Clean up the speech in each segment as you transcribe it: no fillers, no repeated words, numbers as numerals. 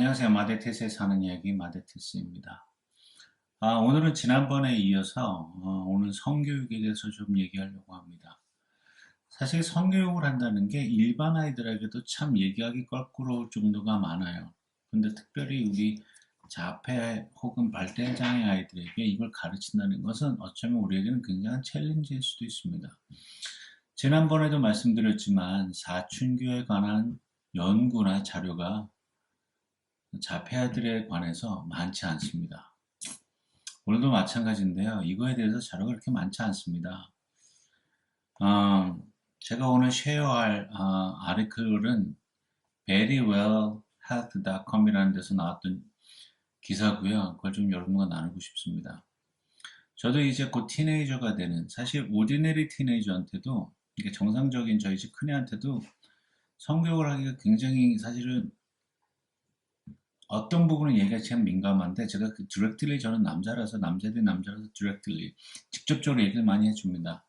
안녕하세요. 마데테스에 사는 이야기 마데테스입니다. 오늘은 지난번에 이어서 오늘 성교육에 대해서 좀 얘기하려고 합니다. 사실 성교육을 한다는 게 일반 아이들에게도 참 얘기하기 껄끄러울 정도가 많아요. 근데 특별히 우리 자폐 혹은 발달장애 아이들에게 이걸 가르친다는 것은 어쩌면 우리에게는 굉장한 챌린지일 수도 있습니다. 지난번에도 말씀드렸지만 사춘기에 관한 연구나 자료가 자폐아들에 관해서 많지 않습니다. 오늘도 마찬가지인데요. 이거에 대해서 자료가 그렇게 많지 않습니다. 어, 제가 오늘 쉐어할 아티클은 verywellhealth.com이라는 데서 나왔던 기사고요. 그걸 좀 여러분과 나누고 싶습니다. 저도 이제 곧 티네이저가 되는, 사실 오디너리 티네이저한테도, 이게 정상적인 저희 집 큰애한테도 성교육을 하기가 굉장히 사실은 어떤 부분은 얘기가 참 민감한데, 제가 그 디렉틀리, 저는 남자라서, 남자 대 남자라서 디렉틀리 직접적으로 얘기를 많이 해줍니다.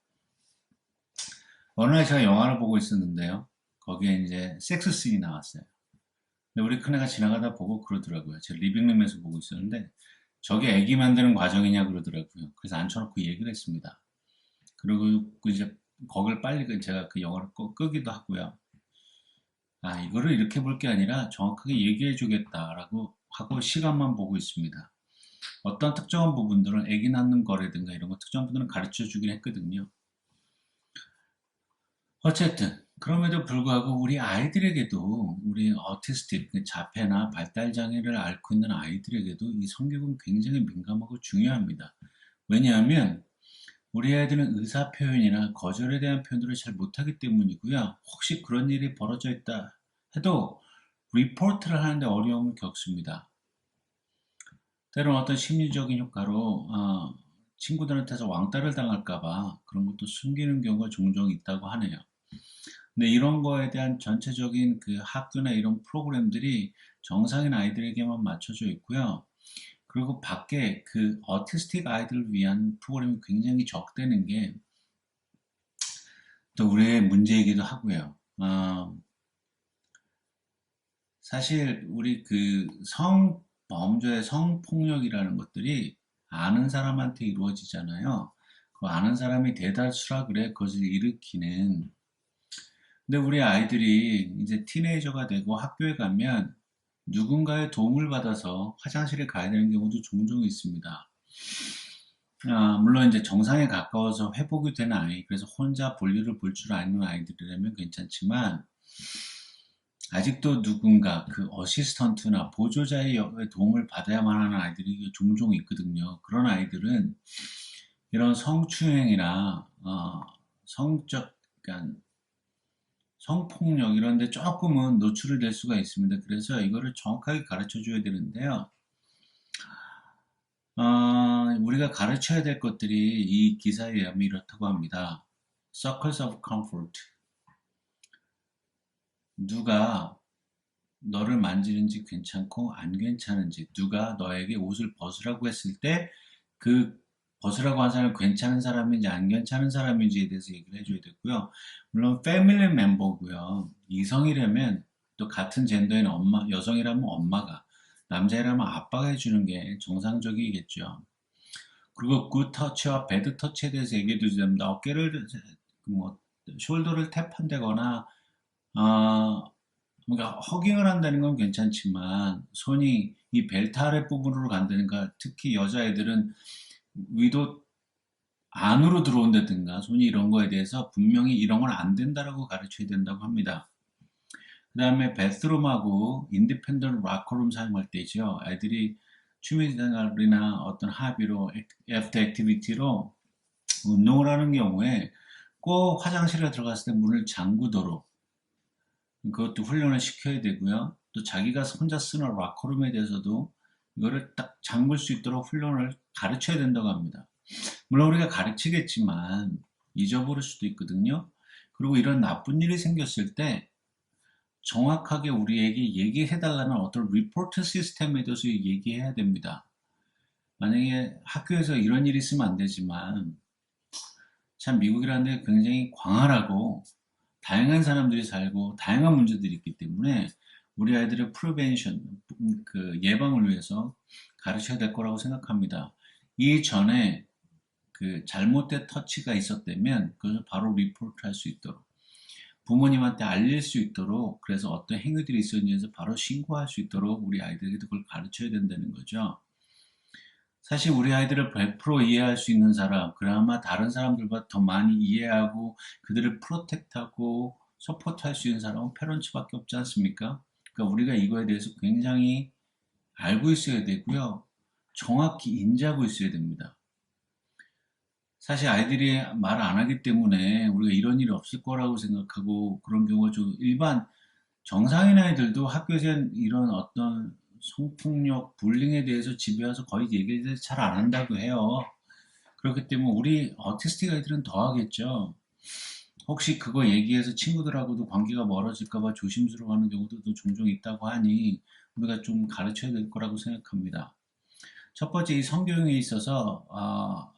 어느 날 제가 영화를 보고 있었는데요, 거기에 이제 섹스씬이 나왔어요. 근데 우리 큰애가 지나가다 보고 그러더라고요. 제가 리빙룸에서 보고 있었는데 저게 애기 만드는 과정이냐 그러더라고요. 그래서 앉혀놓고 얘기를 했습니다. 그리고 이제 거길 빨리 제가 그 영화를 끄기도 하고요. 이거를 이렇게 볼 게 아니라 정확하게 얘기해 주겠다라고 하고 시간만 보고 있습니다. 어떤 특정한 부분들은 애기 낳는 거라든가 이런 거 특정한 부분들은 가르쳐 주긴 했거든요. 어쨌든 그럼에도 불구하고 우리 아이들에게도, 우리 어티스틱, 자폐나 발달장애를 앓고 있는 아이들에게도 이 성격은 굉장히 민감하고 중요합니다. 왜냐하면 우리 아이들은 의사표현이나 거절에 대한 표현들을 잘 못하기 때문이고요. 혹시 그런 일이 벌어져 있다 해도 리포트를 하는데 어려움을 겪습니다. 때로는 어떤 심리적인 효과로 친구들한테서 왕따를 당할까봐 그런 것도 숨기는 경우가 종종 있다고 하네요. 근데 이런 거에 대한 전체적인 그 학교나 이런 프로그램들이 정상인 아이들에게만 맞춰져 있고요. 그리고 밖에 그 어티스틱 아이들을 위한 프로그램이 굉장히 적대는 게 또 우리의 문제이기도 하고요. 사실 우리 그 성범죄, 성폭력이라는 것들이 아는 사람한테 이루어지잖아요. 그 아는 사람이 대다수라 그래 그것을 일으키는. 근데 우리 아이들이 이제 티네이저가 되고 학교에 가면 누군가의 도움을 받아서 화장실에 가야 되는 경우도 종종 있습니다. 물론 이제 정상에 가까워서 회복이 되는 아이, 그래서 혼자 볼일을 볼 줄 아는 아이들이라면 괜찮지만, 아직도 누군가 그 어시스턴트나 보조자의 도움을 받아야만 하는 아이들이 종종 있거든요. 그런 아이들은 이런 성추행이나 성적, 그러니까 성폭력 이런 데 조금은 노출이 될 수가 있습니다. 그래서 이거를 정확하게 가르쳐 줘야 되는데요. 우리가 가르쳐야 될 것들이 이 기사에 의하면 이렇다고 합니다. Circles of comfort. 누가 너를 만지는지 괜찮고 안 괜찮은지, 누가 너에게 옷을 벗으라고 했을 때 그 벗으라고 한 사람이 괜찮은 사람인지 안 괜찮은 사람인지에 대해서 얘기를 해줘야 되고요. 물론 패밀리 멤버고요. 이성이라면 또 같은 젠더인 엄마, 여성이라면 엄마가, 남자이라면 아빠가 해주는 게 정상적이겠죠. 그리고 굿 터치와 배드 터치에 대해서 얘기해 주셔야 됩니다. 어깨를 뭐 숄더를 탭한다거나 그러니까 허깅을 한다는 건 괜찮지만 손이 이 벨트 아래 부분으로 간다든가, 특히 여자애들은 위도 안으로 들어온다든가 손이 이런 거에 대해서 분명히 이런 건 안 된다라고 가르쳐야 된다고 합니다. 그 다음에 베스룸하고 인디펜던트 락커룸 사용할 때죠. 애들이 취미생활이나 어떤 합의로 애프터 액티비티로 운동을 하는 경우에 꼭 화장실에 들어갔을 때 문을 잠그도록 그것도 훈련을 시켜야 되고요. 또 자기가 혼자 쓰는 락커룸에 대해서도 이거를 딱 잠글 수 있도록 훈련을 가르쳐야 된다고 합니다. 물론 우리가 가르치겠지만 잊어버릴 수도 있거든요. 그리고 이런 나쁜 일이 생겼을 때 정확하게 우리에게 얘기해달라는 어떤 리포트 시스템에 대해서 얘기해야 됩니다. 만약에 학교에서 이런 일이 있으면 안 되지만, 참 미국이라는 데 굉장히 광활하고 다양한 사람들이 살고 다양한 문제들이 있기 때문에 우리 아이들의 프리벤션, 그 예방을 위해서 가르쳐야 될 거라고 생각합니다. 이전에 그 잘못된 터치가 있었다면 그것을 바로 리포트 할 수 있도록 부모님한테 알릴 수 있도록 그래서 어떤 행위들이 있었는지 바로 신고할 수 있도록 우리 아이들에게 그걸 가르쳐야 된다는 거죠. 사실 우리 아이들을 100% 이해할 수 있는 사람, 그나마 다른 사람들보다 더 많이 이해하고 그들을 프로텍트하고 서포트할 수 있는 사람은 패런츠밖에 없지 않습니까? 그러니까 우리가 이거에 대해서 굉장히 알고 있어야 되고요. 정확히 인지하고 있어야 됩니다. 사실 아이들이 말 안 하기 때문에 우리가 이런 일이 없을 거라고 생각하고 그런 경우가 좀 일반 정상인 아이들도 학교에서 이런 어떤 성폭력, 불링에 대해서 집에 와서 거의 얘기를 잘 안 한다고 해요. 그렇기 때문에 우리 어티스틱 아이들은 더 하겠죠. 혹시 그거 얘기해서 친구들하고도 관계가 멀어질까 봐 조심스러워하는 경우도 종종 있다고 하니 우리가 좀 가르쳐야 될 거라고 생각합니다. 첫 번째, 이 성교육에 있어서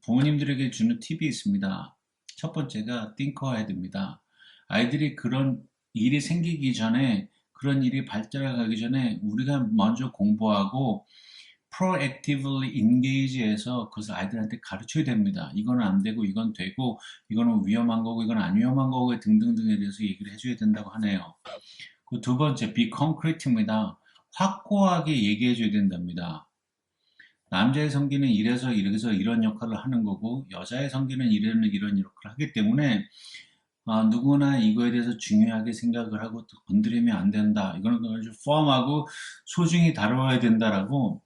부모님들에게 주는 팁이 있습니다. 첫 번째가 think ahead입니다. 아이들이 그런 일이 생기기 전에 그런 일이 발전해 가기 전에 우리가 먼저 공부하고 proactively engage해서 그것을 아이들한테 가르쳐야 됩니다. 이거는 안 되고 이건 되고 이거는 위험한 거고 이건 안 위험한 거고 등등등에 대해서 얘기를 해줘야 된다고 하네요. 그 두 번째, be concrete입니다. 확고하게 얘기해 줘야 된답니다. 남자의 성기는 이래서 이래서 이런 역할을 하는 거고 여자의 성기는 이래는 이런 역할을 하기 때문에 누구나 이거에 대해서 중요하게 생각을 하고 건드리면 안 된다. 이거는 아주 펌하고 소중히 다뤄야 된다라고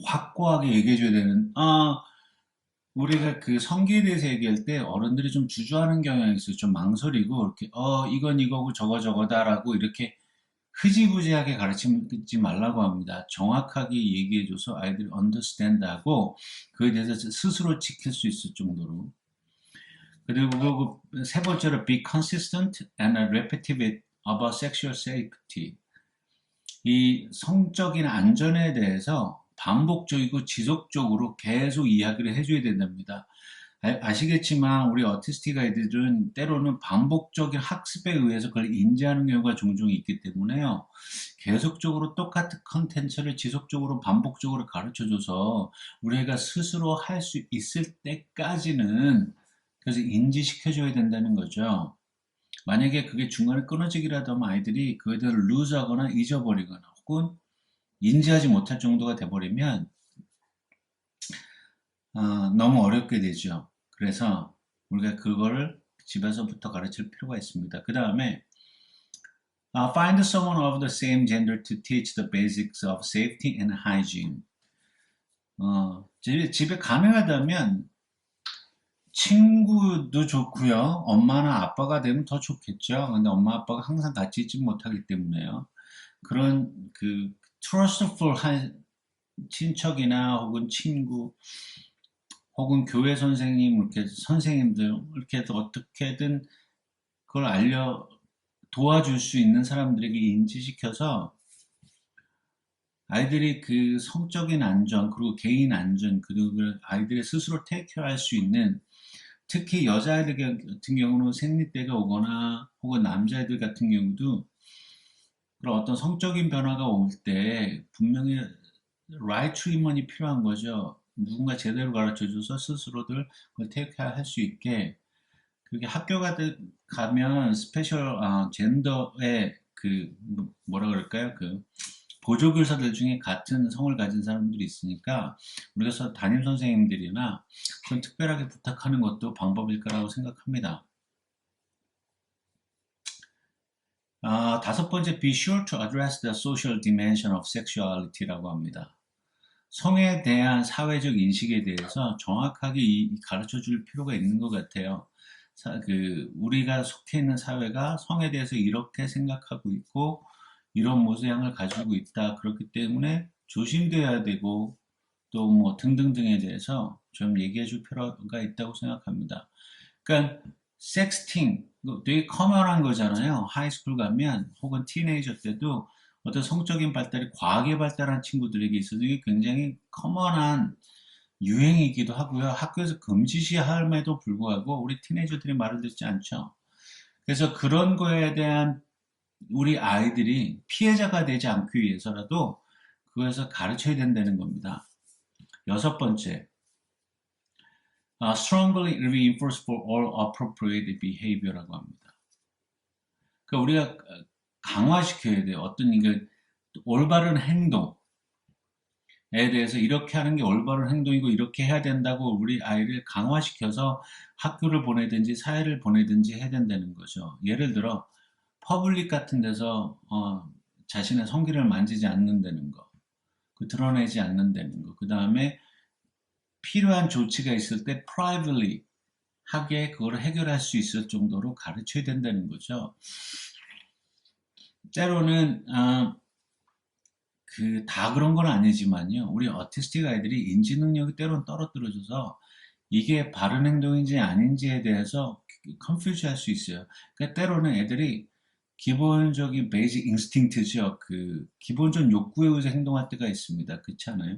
확고하게 얘기해 줘야 되는 우리가 그 성기에 대해서 얘기할 때 어른들이 좀 주저하는 경향이 있어요. 좀 망설이고 이렇게 이건 이거고 저거 저거다라고 이렇게 흐지부지하게 가르치지 말라고 합니다. 정확하게 얘기해줘서 아이들이 understand하고 그에 대해서 스스로 지킬 수 있을 정도로. 그리고 세 번째로 be consistent and repetitive about sexual safety. 이 성적인 안전에 대해서 반복적이고 지속적으로 계속 이야기를 해줘야 된답니다. 아시겠지만 우리 어티스틱 아이들은 때로는 반복적인 학습에 의해서 그걸 인지하는 경우가 종종 있기 때문에요. 계속적으로 똑같은 컨텐츠를 지속적으로 반복적으로 가르쳐줘서 우리 애가 스스로 할 수 있을 때까지는 그래서 인지시켜줘야 된다는 거죠. 만약에 그게 중간에 끊어지기라도 하면 아이들이 그에 대해서 루즈하거나 잊어버리거나 혹은 인지하지 못할 정도가 돼버리면 너무 어렵게 되죠. 그래서 우리가 그거를 집에서부터 가르칠 필요가 있습니다. 그 다음에 find someone of the same gender to teach the basics of safety and hygiene. 집에 가능하다면 친구도 좋고요. 엄마나 아빠가 되면 더 좋겠죠. 근데 엄마 아빠가 항상 같이 있지 못하기 때문에요. 그런 그 trustful 한 친척이나 혹은 친구 혹은 교회 선생님 이렇게 선생님들 이렇게 해서 어떻게든 그걸 도와줄 수 있는 사람들에게 인지시켜서 아이들이 그 성적인 안전 그리고 개인 안전 그리고 아이들의 스스로 테이크할 수 있는 특히 여자아이들 같은 경우는 생리때가 오거나 혹은 남자아이들 같은 경우도 그런 어떤 성적인 변화가 올 때 분명히 right treatment이 필요한 거죠. 누군가 제대로 가르쳐줘서 스스로들 그걸 테이크할 수 있게 그게 가면 스페셜 젠더의 그 뭐라 그럴까요? 그 보조교사들 중에 같은 성을 가진 사람들이 있으니까 우리가 담임 선생님들이나 좀 특별하게 부탁하는 것도 방법일 거라고 생각합니다. 다섯 번째, be sure to address the social dimension of sexuality라고 합니다. 성에 대한 사회적 인식에 대해서 정확하게 가르쳐 줄 필요가 있는 것 같아요. 우리가 속해 있는 사회가 성에 대해서 이렇게 생각하고 있고, 이런 모양을 가지고 있다. 그렇기 때문에 조심돼야 되고, 또 뭐 등등등에 대해서 좀 얘기해 줄 필요가 있다고 생각합니다. 그러니까, 섹스팅, 되게 커먼한 거잖아요. 하이스쿨 가면, 혹은 티네이저 때도 어떤 성적인 발달이 과하게 발달한 친구들에게 있어서 이게 굉장히 커먼한 유행이기도 하고요. 학교에서 금지시함에도 불구하고 우리 티네이저들이 말을 듣지 않죠. 그래서 그런 거에 대한 우리 아이들이 피해자가 되지 않기 위해서라도 그것을 가르쳐야 된다는 겁니다. 여섯 번째, strongly reinforce for all appropriate behavior라고 합니다. 그러니까 우리가 강화시켜야 돼요. 어떤 이게 올바른 행동에 대해서 이렇게 하는 게 올바른 행동이고 이렇게 해야 된다고 우리 아이를 강화시켜서 학교를 보내든지 사회를 보내든지 해야 된다는 거죠. 예를 들어 퍼블릭 같은 데서 자신의 성기를 만지지 않는다는 거, 그 드러내지 않는다는 거, 그 다음에 필요한 조치가 있을 때 privately 하게 그걸 해결할 수 있을 정도로 가르쳐야 된다는 거죠. 때로는 다 그런 건 아니지만요. 우리 어티스틱 아이들이 인지 능력이 때로는 떨어뜨려져서 이게 바른 행동인지 아닌지에 대해서 컨퓨즈 할 수 있어요. 그러니까 때로는 애들이 기본적인 베이직 인스팅트죠. 그 기본적 욕구에 의해서 행동할 때가 있습니다. 그렇지 않아요?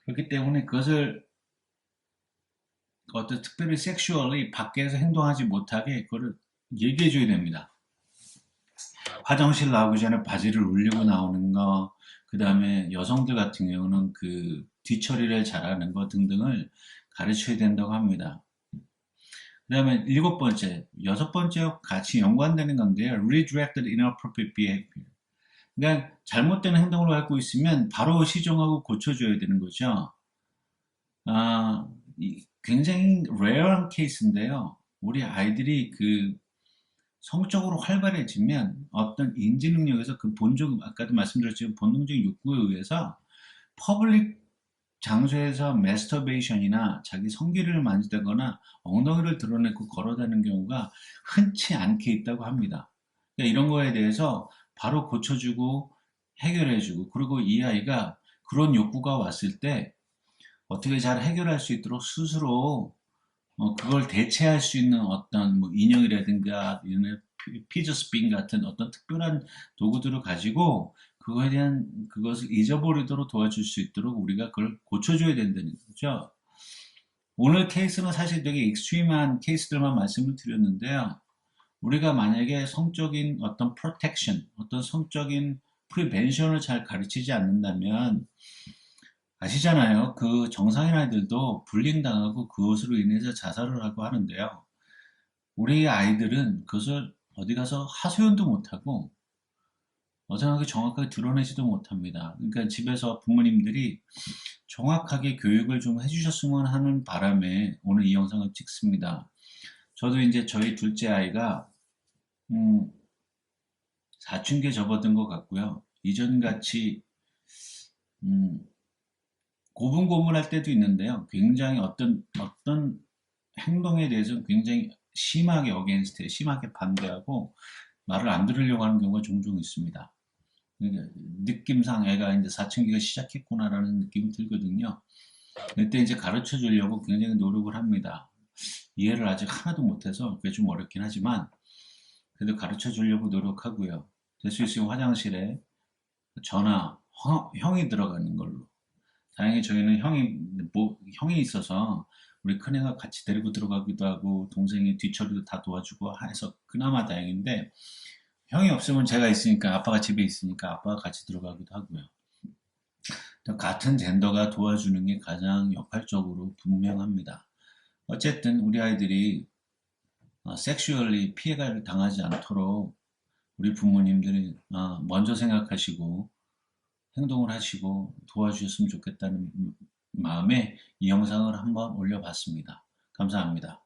그렇기 때문에 그것을 어떤 특별히 섹슈얼리 밖에서 행동하지 못하게 그거를 얘기해 줘야 됩니다. 화장실 나오기 전에 바지를 올리고 나오는 거, 그 다음에 여성들 같은 경우는 그 뒤처리를 잘하는 거 등등을 가르쳐야 된다고 합니다. 그 다음에 일곱 번째, 여섯 번째 같이 연관되는 건데요. Redirected inappropriate behavior. 그러니까 잘못된 행동을 갖고 있으면 바로 시정하고 고쳐줘야 되는 거죠. 굉장히 레어한 케이스인데요. 우리 아이들이 그 성적으로 활발해지면 어떤 인지 능력에서 그 아까도 말씀드렸지만 본능적인 욕구에 의해서 퍼블릭 장소에서 매스터베이션이나 자기 성기를 만지다거나 엉덩이를 드러내고 걸어다니는 경우가 흔치 않게 있다고 합니다. 그러니까 이런 거에 대해서 바로 고쳐주고 해결해주고 그리고 이 아이가 그런 욕구가 왔을 때 어떻게 잘 해결할 수 있도록 스스로 그걸 대체할 수 있는 어떤 뭐 인형이라든가 피저스핀 같은 어떤 특별한 도구들을 가지고 그거에 대한 그것을 잊어버리도록 도와줄 수 있도록 우리가 그걸 고쳐줘야 된다는 거죠. 오늘 케이스는 사실 되게 익스트림한 케이스들만 말씀을 드렸는데요. 우리가 만약에 성적인 어떤 프로텍션, 어떤 성적인 프리벤션을 잘 가르치지 않는다면 아시잖아요. 그 정상인 아이들도 불링 당하고 그것으로 인해서 자살을 하고 하는데요. 우리 아이들은 그것을 어디 가서 하소연도 못하고 어정하게 정확하게 드러내지도 못합니다. 그러니까 집에서 부모님들이 정확하게 교육을 좀 해주셨으면 하는 바람에 오늘 이 영상을 찍습니다. 저도 이제 저희 둘째 아이가 사춘기에 접어든 것 같고요. 이전같이 음, 고분고분할 때도 있는데요. 굉장히 어떤 행동에 대해서 굉장히 심하게 어게인스트해, 심하게 반대하고 말을 안 들으려고 하는 경우가 종종 있습니다. 그러니까 느낌상 애가 이제 사춘기가 시작했구나라는 느낌이 들거든요. 그때 이제 가르쳐 주려고 굉장히 노력을 합니다. 이해를 아직 하나도 못해서 그게 좀 어렵긴 하지만 그래도 가르쳐 주려고 노력하고요. 될 수 있으면 화장실에 저나 형이 들어가는 걸로. 다행히 저희는 형이 있어서 우리 큰애가 같이 데리고 들어가기도 하고 동생이 뒤처리도 다 도와주고 해서 그나마 다행인데 형이 없으면 제가 있으니까 아빠가 집에 있으니까 아빠가 같이 들어가기도 하고요. 같은 젠더가 도와주는 게 가장 역할적으로 분명합니다. 어쨌든 우리 아이들이 섹슈얼리 피해를 당하지 않도록 우리 부모님들이 먼저 생각하시고 행동을 하시고 도와주셨으면 좋겠다는 마음에 이 영상을 한번 올려봤습니다. 감사합니다.